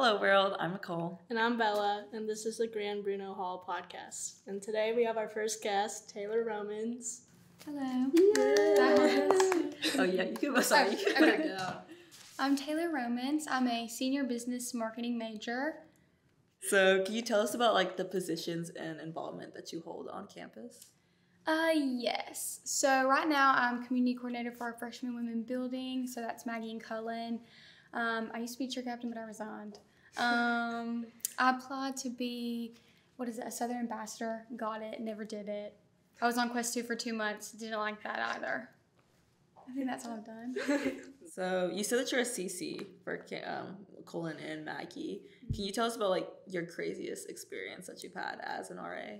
Hello, world. I'm Nicole. And I'm Bella, and this is the Grand Bruno Hall podcast. And today we have our first guest, Taylor Romans. Hello. Oh, yeah, you can. Sorry. Okay. I'm Taylor Romans. I'm a senior business marketing major. So, can you tell us about like the positions and involvement that you hold on campus? Yes. So right now I'm community coordinator for our freshman women building. So that's Maggie and Cullen. I used to be cheer captain, but I resigned. I applied to be, a Southern ambassador. Got it. Never did it. I was on Quest 2 for 2 months. Didn't like that either. I think that's all I've done. So, you said that you're a CC for Colin and Maggie. Can you tell us about like your craziest experience that you've had as an RA?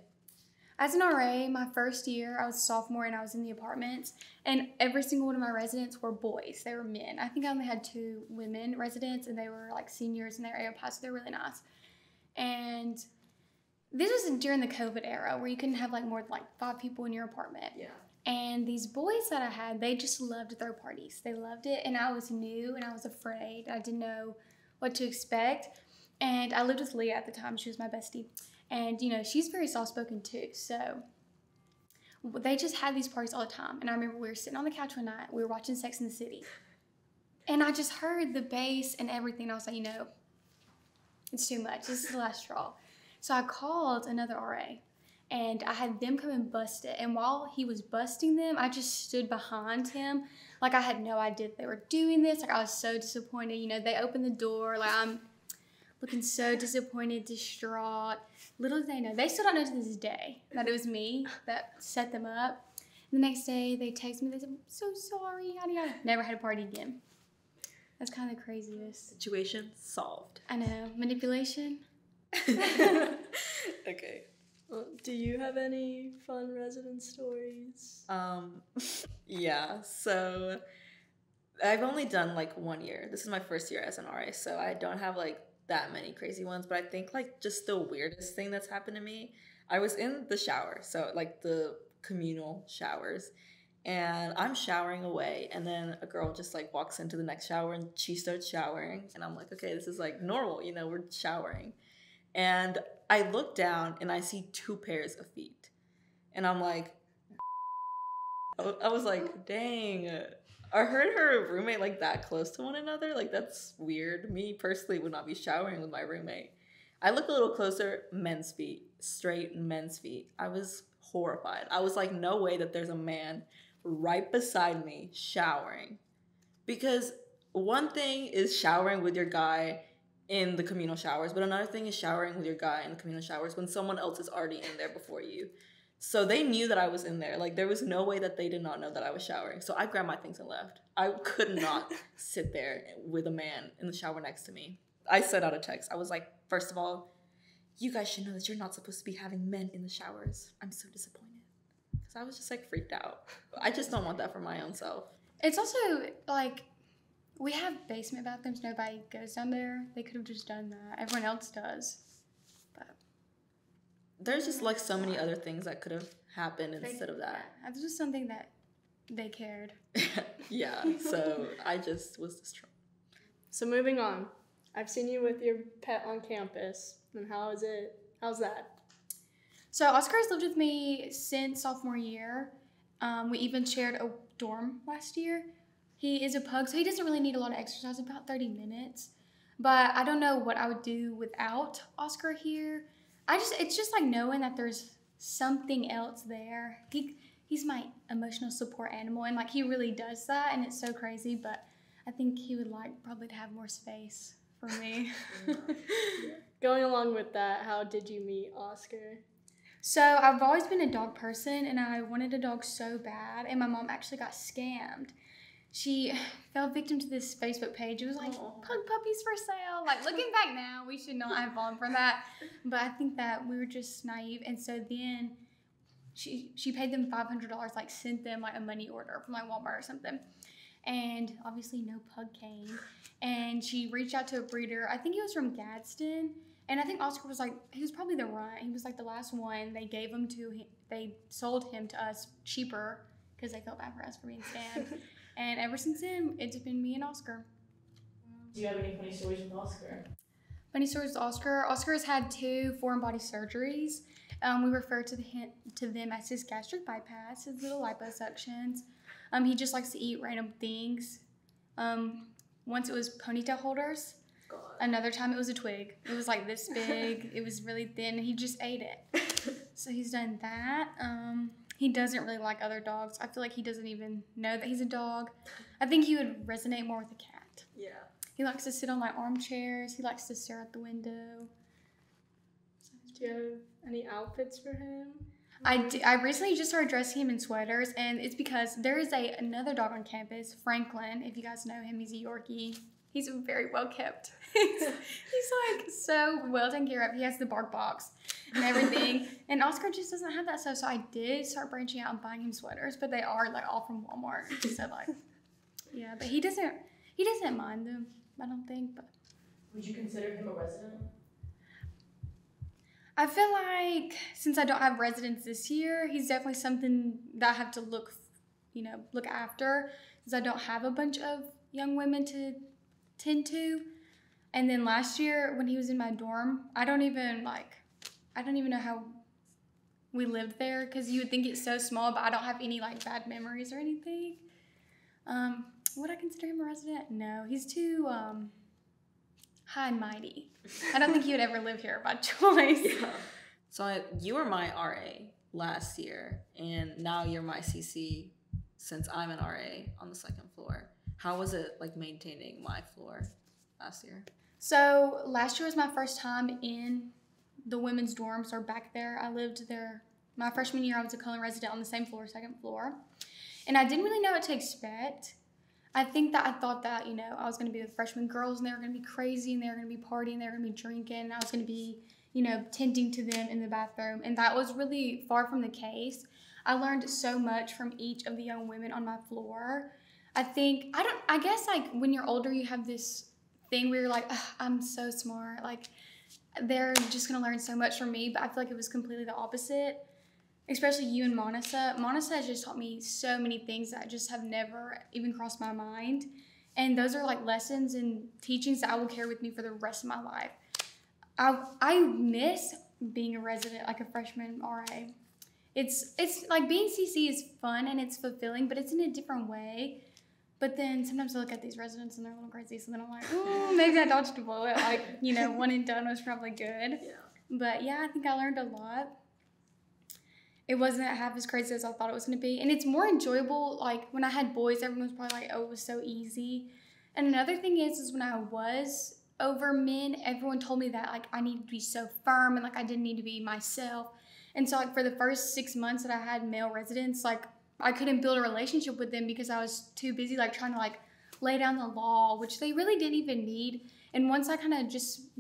As an RA, my first year, I was a sophomore and I was in the apartments, and every single one of my residents were boys. They were men. I think I only had 2 women residents, and they were like seniors and they were AOPI, so they're really nice. And this was during the COVID era where you couldn't have like more than like 5 people in your apartment. Yeah. And these boys that I had, they just loved to throw parties. They loved it, and I was new and I was afraid. I didn't know what to expect. And I lived with Leah at the time. She was my bestie. And, you know, she's very soft-spoken too. So they just had these parties all the time. And I remember we were sitting on the couch one night. We were watching Sex and the City. And I just heard the bass and everything. And I was like, you know, it's too much. This is the last straw. So I called another RA. And I had them come and bust it. And while he was busting them, I just stood behind him. Like, I had no idea they were doing this. Like, I was so disappointed. You know, they opened the door. Like, I'm looking so disappointed, distraught. Little did they know. They still don't know to this day that it was me that set them up. The next day, they text me. They said, I'm so sorry, yada, yada. Never had a party again. That's kind of the craziest. Situation solved. I know. Manipulation. Okay. Do you have any fun resident stories? Yeah. So, I've only done like 1 year. This is my first year as an RA, so I don't have like that many crazy ones, but I think like just the weirdest thing that's happened to me, I was in the shower, so like the communal showers, and I'm showering away, and then a girl just like walks into the next shower and she starts showering, and I'm like, okay, this is like normal, you know, we're showering. And I look down and I see 2 pairs of feet, and I'm like, I was like, dang, are her and her roommate like that close to one another? Like, that's weird. Me personally would not be showering with my roommate. I look a little closer, men's feet, straight men's feet. I was horrified. I was like, no way that there's a man right beside me showering. Because one thing is showering with your guy in the communal showers, but another thing is showering with your guy in the communal showers when someone else is already in there before you. So they knew that I was in there. Like, there was no way that they did not know that I was showering. So I grabbed my things and left. I could not sit there with a man in the shower next to me. I sent out a text. I was like, first of all, you guys should know that you're not supposed to be having men in the showers. I'm so disappointed. Because I was just like freaked out. I just don't want that for my own self. It's also like, we have basement bathrooms. Nobody goes down there. They could have just done that. Everyone else does. There's just like so many other things that could have happened instead of that. Yeah, that's just something that they cared. Yeah, so I just was distraught. So moving on. I've seen you with your pet on campus. And how's that? So Oscar's lived with me since sophomore year. We even shared a dorm last year. He is a pug, so he doesn't really need a lot of exercise, about 30 minutes. But I don't know what I would do without Oscar here. It's just like knowing that there's something else there. He's my emotional support animal, and like he really does that, and it's so crazy, but I think he would like probably to have more space for me. Going along with that, how did you meet Oscar? So I've always been a dog person, and I wanted a dog so bad, and my mom actually got scammed. She fell victim to this Facebook page. It was like, pug puppies for sale. Like, looking back now, we should not have fallen for that. But I think that we were just naive. And so then she paid them $500, like sent them like a money order from like Walmart or something. And obviously no pug came. And she reached out to a breeder. I think he was from Gadsden. And I think Oscar was like, he was probably the runt. He was like the last one. They sold him to us cheaper because they felt bad for us for being scammed. And ever since then, it's been me and Oscar. Do you have any funny stories with Oscar? Funny stories with Oscar. Oscar has had 2 foreign body surgeries. We refer to them as his gastric bypass, his little liposuctions. He just likes to eat random things. Once it was ponytail holders. God. Another time it was a twig. It was like this big. It was really thin. And he just ate it. So he's done that. He doesn't really like other dogs. I feel like he doesn't even know that he's a dog. I think he would resonate more with a cat. Yeah. He likes to sit on like armchairs. He likes to stare out the window. Do you have any outfits for him? I recently just started dressing him in sweaters, and it's because there is another dog on campus, Franklin. If you guys know him, he's a Yorkie. He's very well kept. He's like so well taken care of. He has the bark box and everything. And Oscar just doesn't have that stuff. So I did start branching out and buying him sweaters, but they are like all from Walmart. So like, yeah, but he doesn't mind them. I don't think. But would you consider him a resident? I feel like since I don't have residents this year, he's definitely something that I have to look after, because I don't have a bunch of young women to tend to. And then last year when he was in my dorm, I don't even know how we lived there, because you would think it's so small, but I don't have any like bad memories or anything. Would I consider him a resident? No, he's too high and mighty. I don't think he would ever live here by choice. Yeah. So you were my RA last year, and now you're my CC since I'm an RA on the 2nd floor. How was it like maintaining my floor last year? So last year was my first time in the women's dorms, or back there. I lived there my freshman year. I was a Cullen resident on the same floor, 2nd floor. And I didn't really know what to expect. I thought that, I was going to be with freshman girls, and they were going to be crazy, and they were going to be partying, they were going to be drinking, and I was going to be, tending to them in the bathroom. And that was really far from the case. I learned so much from each of the young women on my floor. I guess like when you're older, you have this thing where you're like, I'm so smart. Like, they're just going to learn so much from me. But I feel like it was completely the opposite. Especially you and Monisa. Monisa has just taught me so many things that just have never even crossed my mind. And those are like lessons and teachings that I will carry with me for the rest of my life. I miss being a resident, like a freshman RA. It's like being CC is fun and it's fulfilling, but it's in a different way. But then sometimes I look at these residents and they're a little crazy, so then I'm like, maybe I dodged a bullet. Like, one and done was probably good. Yeah. But yeah, I think I learned a lot. It wasn't half as crazy as I thought it was going to be. And it's more enjoyable. Like, when I had boys, everyone was probably like, it was so easy. And another thing is when I was over men, everyone told me that, like, I needed to be so firm and, like, I didn't need to be myself. And so, like, for the first 6 months that I had male residents, like, I couldn't build a relationship with them because I was too busy, like, trying to, like, lay down the law, which they really didn't even need. And once I kind of just,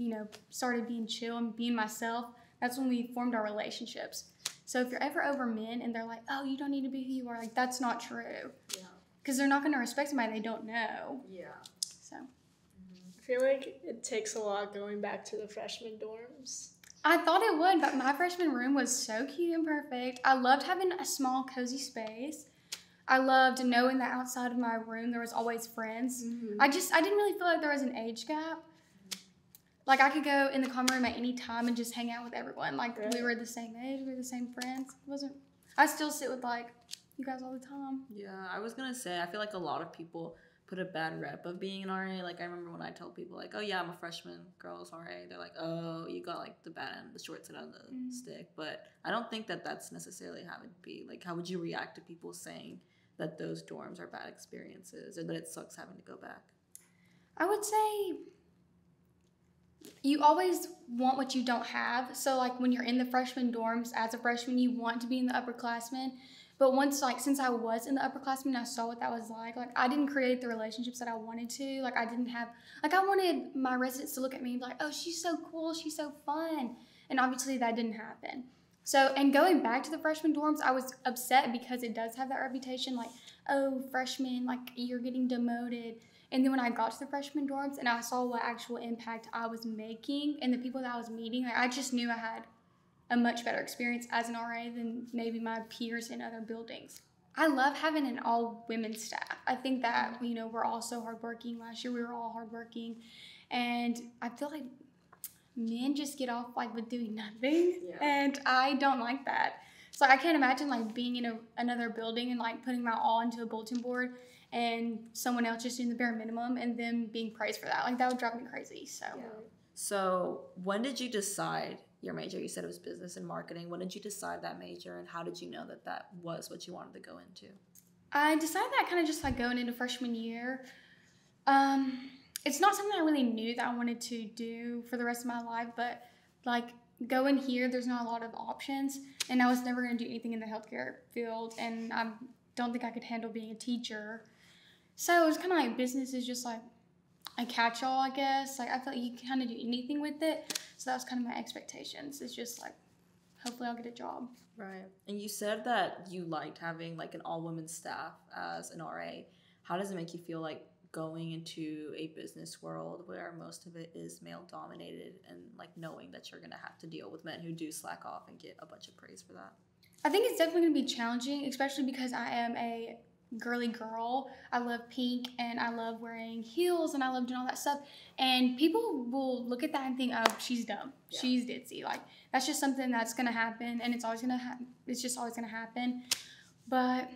started being chill and being myself, that's when we formed our relationships. So if you're ever over men and they're like, oh, you don't need to be who you are, like, that's not true. Yeah. Because they're not going to respect somebody they don't know. Yeah. So I feel like it takes a lot going back to the freshman dorms. I thought it would, but my freshman room was so cute and perfect. I loved having a small, cozy space. I loved knowing that outside of my room there was always friends. Mm-hmm. I didn't really feel like there was an age gap. Like, I could go in the common room at any time and just hang out with everyone. Like, Right. we were the same age, we were the same friends. I still sit with, like, you guys all the time. Yeah, I was gonna say, I feel like a lot of people put a bad rep of being an RA. Like, I remember when I told people, like, oh yeah, I'm a freshman girls RA, they're like, oh, you got like the bad end, the short side of the stick. But I don't think that that's necessarily how it'd be. Like, how would you react to people saying that those dorms are bad experiences or that it sucks having to go back? I would say you always want what you don't have. So, like, when you're in the freshman dorms as a freshman, you want to be in the upperclassmen. But once, like, since I was in the upperclassmen, I saw what that was like. Like, I didn't create the relationships that I wanted to. Like, I didn't have, like, I wanted my residents to look at me and be like, oh, she's so cool, she's so fun. And obviously that didn't happen. So, and going back to the freshman dorms, I was upset because it does have that reputation, like, oh, freshmen, like, you're getting demoted. And then when I got to the freshman dorms and I saw what actual impact I was making and the people that I was meeting, like, I just knew I had a much better experience as an RA than maybe my peers in other buildings. I love having an all-women staff. I think that, we're all so hardworking. Last year we were all hardworking. And I feel like men just get off like with doing nothing, Yeah. and I don't like that. So I can't imagine like being in another building and like putting my all into a bulletin board and someone else just doing the bare minimum and them being praised for that. Like that would drive me crazy. So Yeah. So when did you decide your major? You said it was business and marketing. When did you decide that major, and how did you know that that was what you wanted to go into? I decided that kind of just like going into freshman year. It's not something I really knew that I wanted to do for the rest of my life, but like going here, there's not a lot of options, and I was never going to do anything in the healthcare field, and I don't think I could handle being a teacher. So it was kind of like business is just like a catch-all, I guess. Like I felt like you can kind of do anything with it, so that was kind of my expectations. It's just like hopefully I'll get a job. Right. And you said that you liked having like an all-women staff as an RA. How does it make you feel like going into a business world where most of it is male dominated, and like knowing that you're going to have to deal with men who do slack off and get a bunch of praise for that? I think it's definitely going to be challenging, especially because I am a girly girl. I love pink and I love wearing heels and I love doing all that stuff. And people will look at that and think, oh, she's dumb. Yeah. She's ditzy. Like, that's just something that's going to happen, and it's always going to happen. It's just always going to happen. But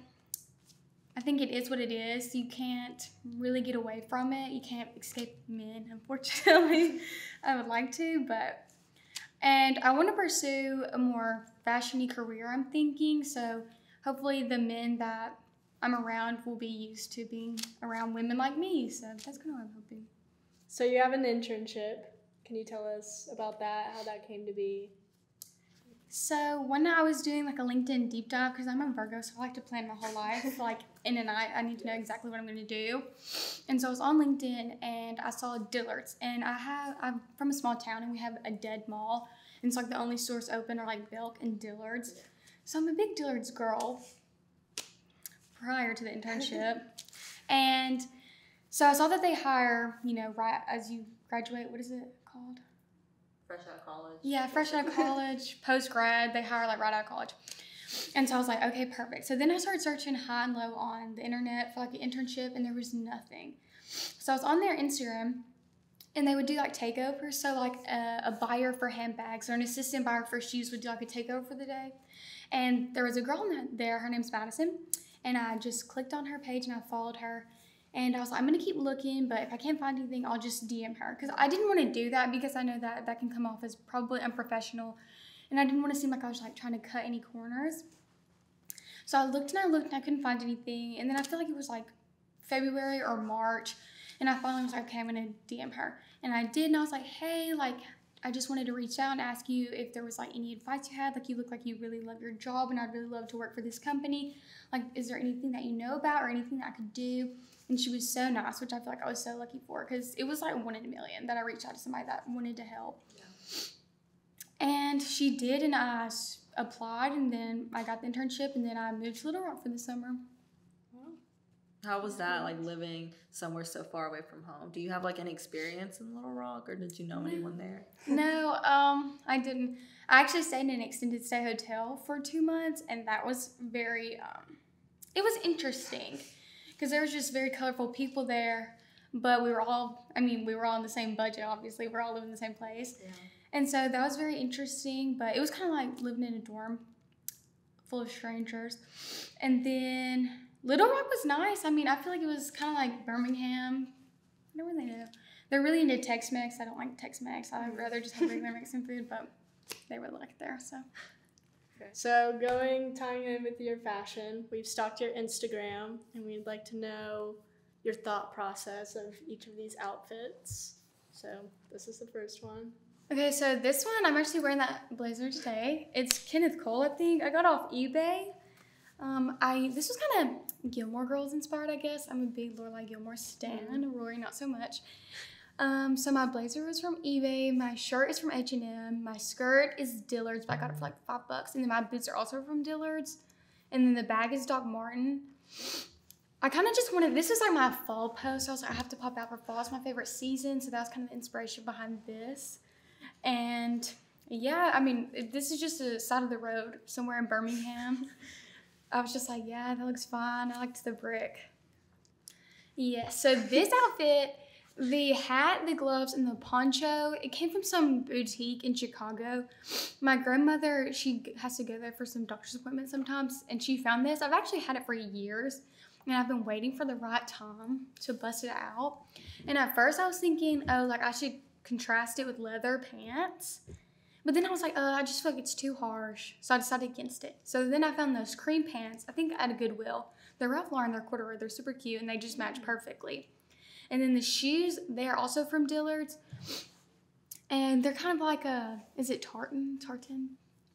I think it is what it is. You can't really get away from it. You can't escape men, unfortunately. I would like to, but... And I want to pursue a more fashion-y career, I'm thinking. So hopefully the men that I'm around will be used to being around women like me. So that's kind of what I'm hoping. So you have an internship. Can you tell us about that, how that came to be? So one night I was doing like a LinkedIn deep dive because I'm a Virgo, so I like to plan my whole life. Like in a night, I need to know exactly what I'm going to do. And so I was on LinkedIn and I saw Dillard's. And I'm from a small town and we have a dead mall. And it's like the only stores open are like Belk and Dillard's. So I'm a big Dillard's girl prior to the internship. And so I saw that they hire, you know, right as you graduate, what is it called? Fresh out of college. Yeah, fresh out of college, post-grad, they hire like right out of college. And so I was like, okay, perfect. So then I started searching high and low on the internet for like an internship, and there was nothing. So I was on their Instagram, and they would do like takeovers. So like a buyer for handbags or an assistant buyer for shoes would do like a takeover for the day. And there was a girl there, her name's Madison, and I just clicked on her page and I followed her. And I was like, I'm going to keep looking, but if I can't find anything, I'll just DM her. Because I didn't want to do that because I know that that can come off as probably unprofessional. And I didn't want to seem like I was like trying to cut any corners. So I looked and I couldn't find anything. And then I feel like it was like February or March. And I finally was like, okay, I'm going to DM her. And I did. And I was like, hey, like, I just wanted to reach out and ask you if there was like any advice you had. Like, you look like you really love your job and I'd really love to work for this company. Like, is there anything that you know about or anything that I could do? And she was so nice, which I feel like I was so lucky for, because it was like 1 in a million that I reached out to somebody that wanted to help. Yeah. And she did, and I applied, and then I got the internship, and then I moved to Little Rock for the summer. How was that, like living somewhere so far away from home? Do you have like any experience in Little Rock, or did you know anyone there? No, I didn't. I actually stayed in an extended stay hotel for 2 months, and that was very, it was interesting. Because there was just very colorful people there, but we were all in the same budget, obviously. We're all living in the same place. Yeah. And so that was very interesting, but it was kind of like living in a dorm full of strangers. And then Little Rock was nice. I mean, I feel like it was kind of like Birmingham. I don't really know. They're really into Tex-Mex. I don't like Tex-Mex. I'd rather just have regular Mexican food, but they really like it there, so. Okay. So tying in with your fashion, we've stalked your Instagram, and we'd like to know your thought process of each of these outfits. So this is the first one. Okay, so this one, I'm actually wearing that blazer today. It's Kenneth Cole, I think. I got it off eBay. This was kind of Gilmore Girls inspired, I guess. I'm a big Lorelai Gilmore stan. Rory, not so much. So my blazer was from eBay, my shirt is from H&M, my skirt is Dillard's, but I got it for like $5, and then my boots are also from Dillard's, and then the bag is Doc Martin. I kind of just wanted, this is like my fall post, so I was like, I have to pop out for fall. It's my favorite season, so that was kind of the inspiration behind this. And yeah, I mean, this is just a side of the road somewhere in Birmingham. I was just like, yeah, that looks fine. I liked the brick. Yeah, so this outfit, The hat, the gloves, and the poncho, it came from some boutique in Chicago. My grandmother, she has to go there for some doctor's appointments sometimes, and she found this. I've actually had it for years, and I've been waiting for the right time to bust it out. And at first I was thinking, oh, like I should contrast it with leather pants. But then I was like, I just feel like it's too harsh. So I decided against it. So then I found those cream pants, I think at a Goodwill. They're Ralph Lauren, they're corduroy, they're super cute, and they just match perfectly. And then the shoes, they are also from Dillard's. And they're kind of like is it tartan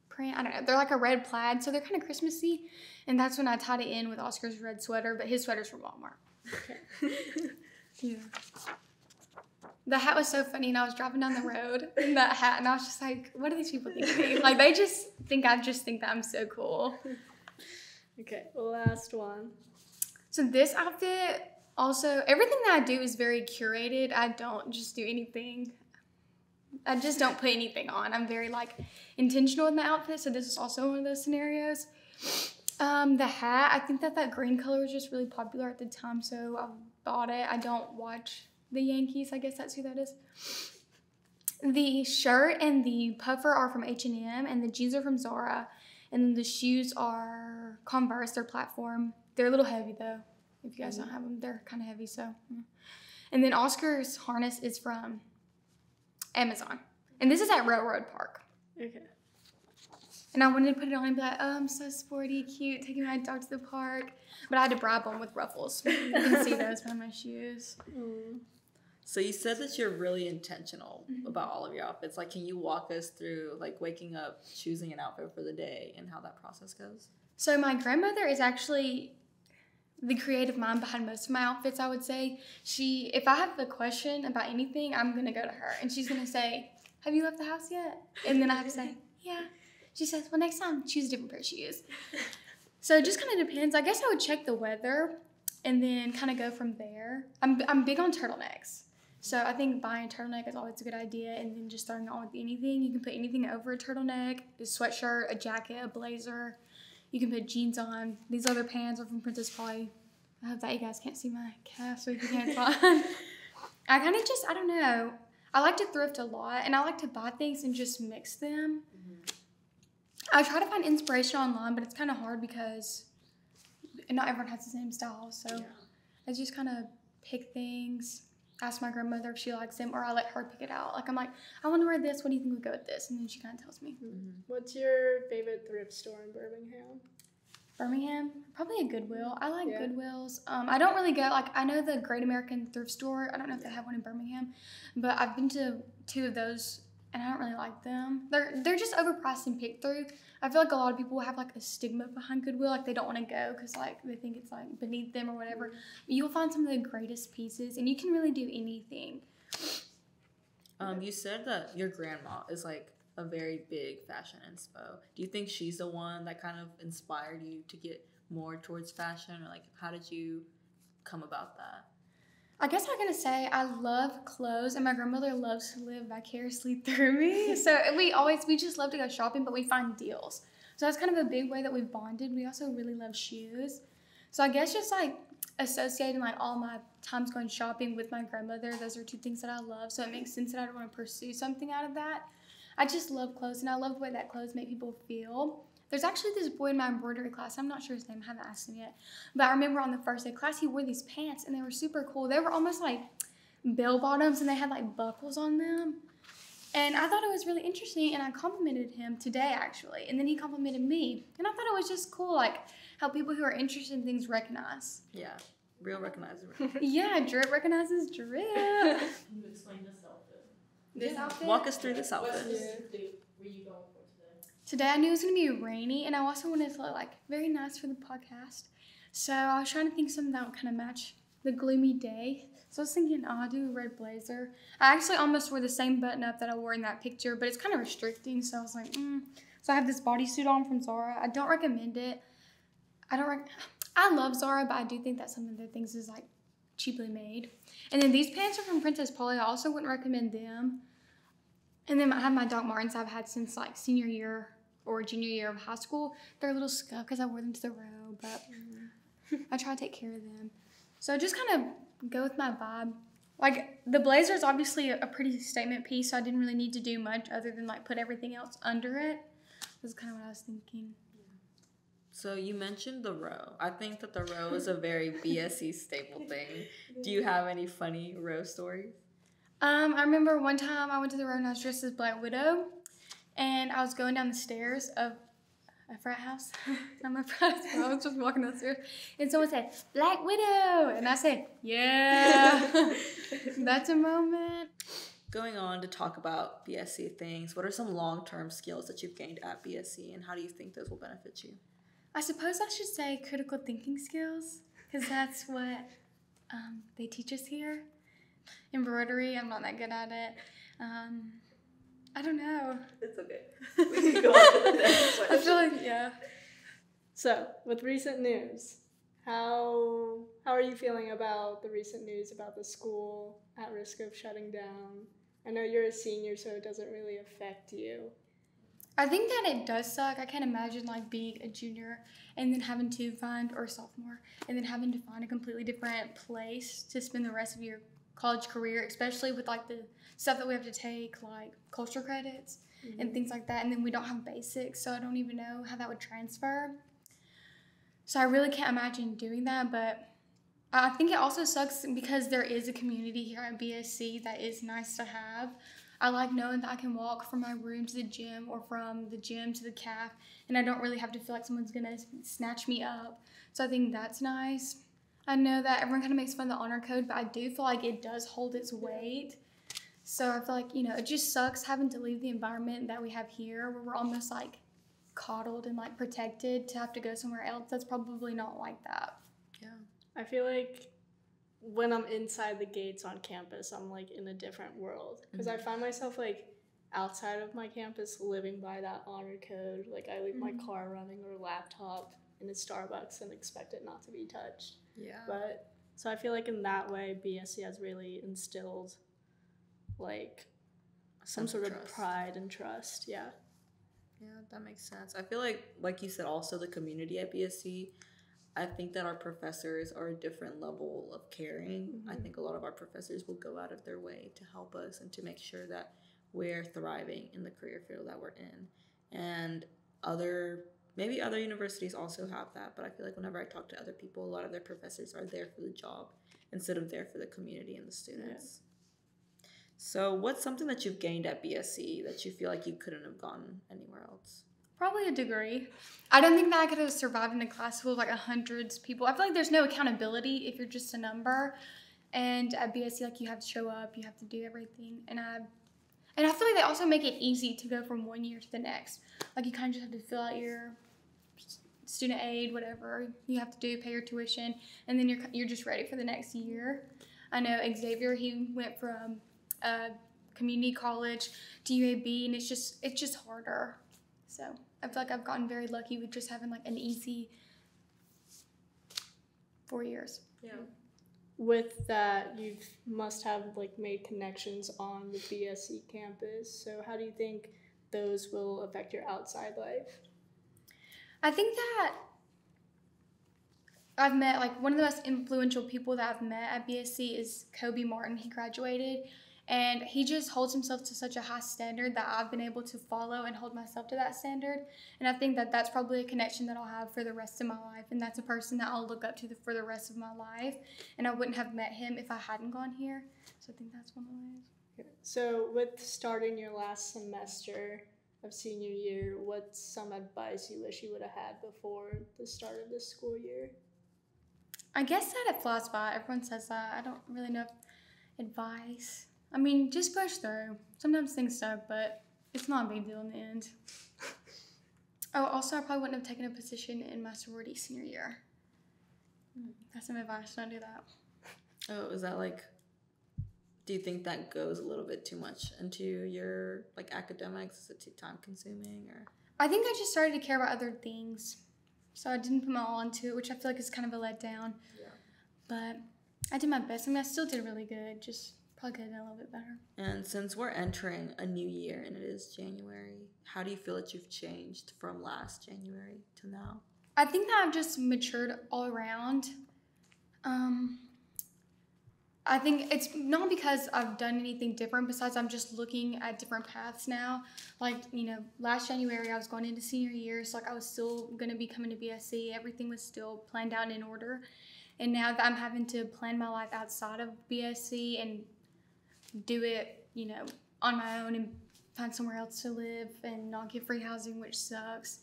print? I don't know. They're like a red plaid, so they're kind of Christmassy. And that's when I tied it in with Oscar's red sweater, but his sweater's from Walmart. Okay. Yeah. The hat was so funny, and I was driving down the road in that hat, and I was just like, what do these people think of me? Like, they just think I think that I'm so cool. Okay, last one. So this outfit, also, everything that I do is very curated. I don't just do anything. I just don't put anything on. I'm very, like, intentional in the outfit, so this is also one of those scenarios. The hat, I think that green color was just really popular at the time, so I bought it. I don't watch the Yankees. I guess that's who that is. The shirt and the puffer are from H&M, and the jeans are from Zara, and then the shoes are Converse. They're platform. They're a little heavy, though. If you guys don't have them, they're kind of heavy, so. Yeah. And then Oscar's harness is from Amazon. And this is at Railroad Park. Okay. And I wanted to put it on and be like, oh, I'm so sporty, cute, taking my dog to the park. But I had to bribe them with ruffles. You can see those behind my shoes. Mm. So you said that you're really intentional about all of your outfits. Like, can you walk us through, like, waking up, choosing an outfit for the day, and how that process goes? So my grandmother is actually the creative mind behind most of my outfits, I would say. If I have a question about anything, I'm going to go to her. And she's going to say, have you left the house yet? And then I have to say, yeah. She says, well, next time, choose a different pair of shoes. So it just kind of depends. I guess I would check the weather and then kind of go from there. I'm big on turtlenecks. So I think buying a turtleneck is always a good idea, and then just throwing it on with anything. You can put anything over a turtleneck, a sweatshirt, a jacket, a blazer. You can put jeans on. These other pants are from Princess Polly. I hope that you guys can't see my calves with the pants on. I kind of I don't know. I like to thrift a lot, and I like to buy things and just mix them. I try to find inspiration online, but it's kind of hard because not everyone has the same style. So I just kind of pick things, ask my grandmother if she likes them, or I let her pick it out. Like, I'm like, I want to wear this. What do you think would go with this? And then she kind of tells me. What's your favorite thrift store in Birmingham? Birmingham, probably a Goodwill. I like Goodwills. I don't really go, like, I know the Great American Thrift Store. I don't know if they have one in Birmingham, but I've been to 2 of those, and I don't really like them. They're just overpriced and picked through. I feel like a lot of people have, like, a stigma behind Goodwill. Like, they don't want to go because, like, they think it's, like, beneath them or whatever. You'll find some of the greatest pieces, and you can really do anything. You said that your grandma is, like, a very big fashion inspo. Do you think she's the one that kind of inspired you to get more towards fashion? Or, like, how did you come about that? I guess I'm going to say I love clothes, and my grandmother loves to live vicariously through me. So we just love to go shopping, but we find deals. So that's kind of a big way that we've bonded. We also really love shoes. So I guess just, like, associating, like, all my times going shopping with my grandmother, those are 2 things that I love. So it makes sense that I'd want to pursue something out of that. I just love clothes, and I love the way that clothes make people feel. There's actually this boy in my embroidery class. I'm not sure his name. I haven't asked him yet. But I remember on the first day of class, he wore these pants, and they were super cool. They were almost like bell bottoms, and they had, like, buckles on them. And I thought it was really interesting, and I complimented him today, actually. And then he complimented me. And I thought it was just cool, like, how people who are interested in things recognize. Yeah. Real recognizer. Yeah, drip recognizes drip. Can you explain this outfit? This outfit? Walk us through this outfit. What specific were you going for today? Today I knew it was going to be rainy, and I also wanted to look, like, very nice for the podcast. So I was trying to think of something that would kind of match the gloomy day. So I was thinking, I'll do a red blazer. I actually almost wore the same button up that I wore in that picture, but it's kind of restricting, so I was like, So I have this bodysuit on from Zara. I don't recommend it. I love Zara, but I do think that some of their things is, like, cheaply made. And then these pants are from Princess Polly. I also wouldn't recommend them. And then I have my Doc Martens I've had since, like, senior year or junior year of high school. They're a little scuffed because I wore them to the row, but I try to take care of them. So just kind of go with my vibe. Like, the blazer is obviously a pretty statement piece, so I didn't really need to do much other than, like, put everything else under it. That's kind of what I was thinking. So you mentioned the row. I think that the row is a very BSC staple thing. Do you have any funny row stories? I remember one time I went to the row and I was dressed as Black Widow, and I was going down the stairs of a frat house. Not my frat house, I was just walking downstairs, and someone said, "Black Widow," and I said, "Yeah." That's a moment. Going on to talk about BSC things, what are some long-term skills that you've gained at BSC, and how do you think those will benefit you? I suppose I should say critical thinking skills, because that's what they teach us here. Embroidery, I'm not that good at it. I don't know. It's okay. We can go on to the next I feel like, yeah. So, with recent news, how are you feeling about the recent news about the school at risk of shutting down? I know you're a senior, so it doesn't really affect you. I think that it does suck. I can't imagine like being a junior and then having to find, or sophomore, and then having to find a completely different place to spend the rest of your college career, especially with like the stuff that we have to take, like culture credits and things like that. And then we don't have basics, so I don't even know how that would transfer. So I really can't imagine doing that, but I think it also sucks because there is a community here at BSC that is nice to have. I like knowing that I can walk from my room to the gym or from the gym to the caf, and I don't really have to feel like someone's gonna snatch me up. So I think that's nice. I know that everyone kind of makes fun of the honor code, but I do feel like it does hold its weight. So I feel like, it just sucks having to leave the environment that we have here where we're almost like coddled and like protected to have to go somewhere else that's probably not like that. Yeah. I feel like when I'm inside the gates on campus, I'm like in a different world because I find myself like outside of my campus living by that honor code. Like I leave my car running or laptop in a Starbucks and expect it not to be touched. Yeah. But so I feel like in that way, BSC has really instilled like some sort of trust. pride and trust. Yeah. Yeah, that makes sense. I feel like you said, also the community at BSC, I think that our professors are a different level of caring. I think a lot of our professors will go out of their way to help us and to make sure that we're thriving in the career field that we're in. And maybe other universities also have that, but I feel like whenever I talk to other people, a lot of their professors are there for the job instead of there for the community and the students. Yeah. So what's something that you've gained at BSC that you feel like you couldn't have gotten anywhere else? Probably a degree. I don't think that I could have survived in a class full of like hundreds of people. I feel like there's no accountability if you're just a number. And at BSC, like you have to show up, you have to do everything. And I feel like they also make it easy to go from one year to the next. Like you kind of just have to fill out your student aid, whatever you have to do, pay your tuition, and then you're just ready for the next year. I know Xavier, he went from community college to UAB, and it's just harder. So I feel like I've gotten very lucky with just having like an easy 4 years. Yeah. With that, you must have like made connections on the BSC campus. So how do you think those will affect your outside life? I think that I've met like one of the most influential people that I've met at BSC is Kobe Martin. He graduated. And he just holds himself to such a high standard that I've been able to follow and hold myself to that standard. And I think that that's probably a connection that I'll have for the rest of my life. And that's a person that I'll look up to for the rest of my life. And I wouldn't have met him if I hadn't gone here. So I think that's one of the ways. So with starting your last semester of senior year, what's some advice you wish you would have had before the start of the school year? I guess that it flies by. Everyone says that. I don't really know advice. I mean, just push through. Sometimes things suck, but it's not a big deal in the end. Oh, also, I probably wouldn't have taken a position in my sorority senior year. That's some advice. Don't do that. Oh, is that like, do you think that goes a little bit too much into your like academics? Is it too time consuming or? I think I just started to care about other things. So I didn't put my all into it, which I feel like is kind of a letdown. Yeah. But I did my best. I mean, I still did really good. Just probably could have done a little bit better. And since we're entering a new year and it is January, how do you feel that you've changed from last January to now? I think that I've just matured all around. I think it's not because I've done anything different, besides I'm just looking at different paths now. Like, last January I was going into senior year, so like I was still going to be coming to BSC. Everything was still planned out and in order. And now that I'm having to plan my life outside of BSC and do it, on my own and find somewhere else to live and not get free housing, which sucks,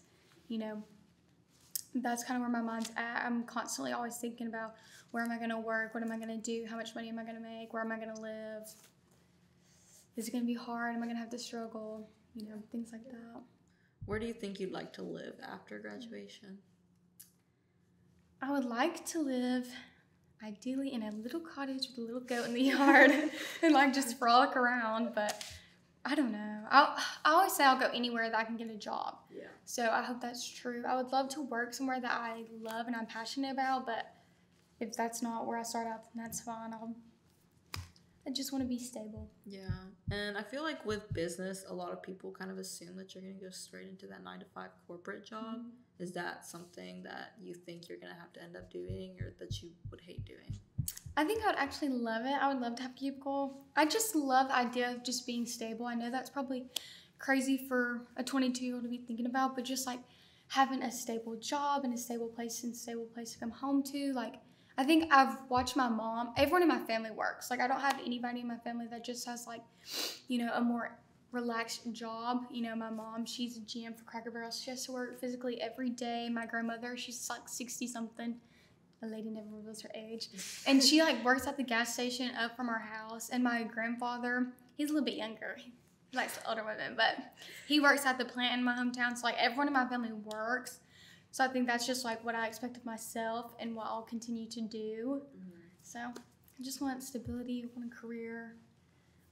that's kind of where my mind's at. I'm constantly always thinking about, where am I going to work? What am I going to do? How much money am I going to make? Where am I going to live? Is it going to be hard? Am I going to have to struggle? Things like that. Where do you think you'd like to live after graduation? I would like to live ideally in a little cottage with a little goat in the yard and like just frolic around, but I don't know. I always say I'll go anywhere that I can get a job. Yeah. So I hope that's true. I would love to work somewhere that I love and I'm passionate about, but if that's not where I start out, then that's fine. I just want to be stable. Yeah. And I feel like with business, a lot of people kind of assume that you're going to go straight into that 9-to-5 corporate job. Mm-hmm. Is that something that you think you're going to have to end up doing, or that you would hate doing? I think I would actually love it. I would love to have a cubicle. I just love the idea of just being stable. I know that's probably crazy for a 22-year-old to be thinking about, but just like having a stable job and a stable place to come home to. Like, I think I've watched my mom, everyone in my family works. Like, I don't have anybody in my family that just has like, a more relaxed job. My mom, she's a GM for Cracker Barrel. She has to work physically every day. My grandmother, she's like 60 something. A lady never reveals her age. And she like works at the gas station up from our house. And my grandfather, he's a little bit younger. He likes the older women, but he works at the plant in my hometown. So like everyone in my family works. So I think that's just like what I expect of myself and what I'll continue to do. Mm-hmm. So I just want stability, want a career,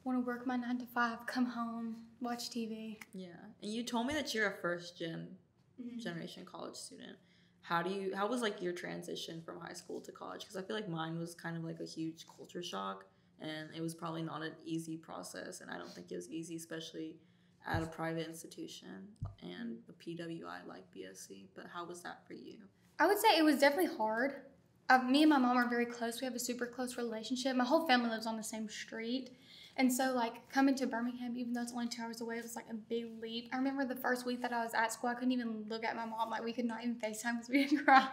want to work my 9-to-5, come home, watch TV. Yeah. And you told me that you're a first generation college student. How was like your transition from high school to college? Because I feel like mine was kind of like a huge culture shock, and it was probably not an easy process. And I don't think it was easy, especially at a private institution and a PWI like BSC. But how was that for you? I would say it was definitely hard. Me and my mom are very close. We have a super close relationship. My whole family lives on the same street. And so, like, coming to Birmingham, even though it's only 2 hours away, it was, like, a big leap. I remember the first week that I was at school, I couldn't even look at my mom. Like, we could not even FaceTime because we didn't cry.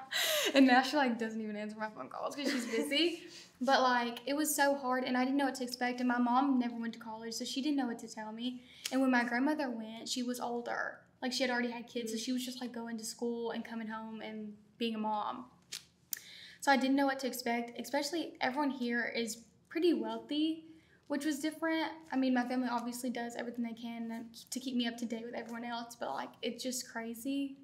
And now she, like, doesn't even answer my phone calls because she's busy. But, like, it was so hard, and I didn't know what to expect. And my mom never went to college, so she didn't know what to tell me. And when my grandmother went, she was older. Like, she had already had kids, so she was just, like, going to school and coming home and being a mom. So I didn't know what to expect, especially everyone here is pretty wealthy, which was different. I mean, my family obviously does everything they can to keep me up to date with everyone else, but, like, it's just crazy.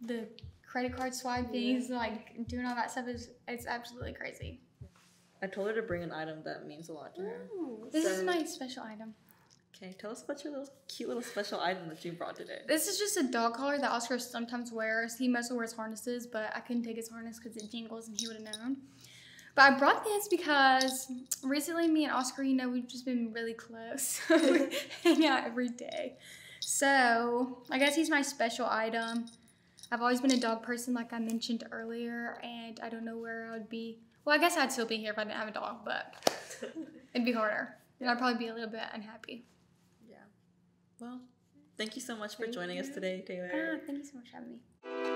The credit card swipe fees, like, doing all that stuff it's absolutely crazy. I told her to bring an item that means a lot to her. Ooh, this is my special item. Okay, tell us about your cute little special item that you brought today. This is just a dog collar that Oscar sometimes wears. He mostly wears harnesses, but I couldn't take his harness because it jingles and he would have known. But I brought this because recently me and Oscar, we've just been really close. We hang out every day. So I guess he's my special item. I've always been a dog person, like I mentioned earlier, and I don't know where I would be. Well, I guess I'd still be here if I didn't have a dog, but it'd be harder. And I'd probably be a little bit unhappy. Yeah. Well, thank you so much for joining us today, Taylor. Thank you so much for having me.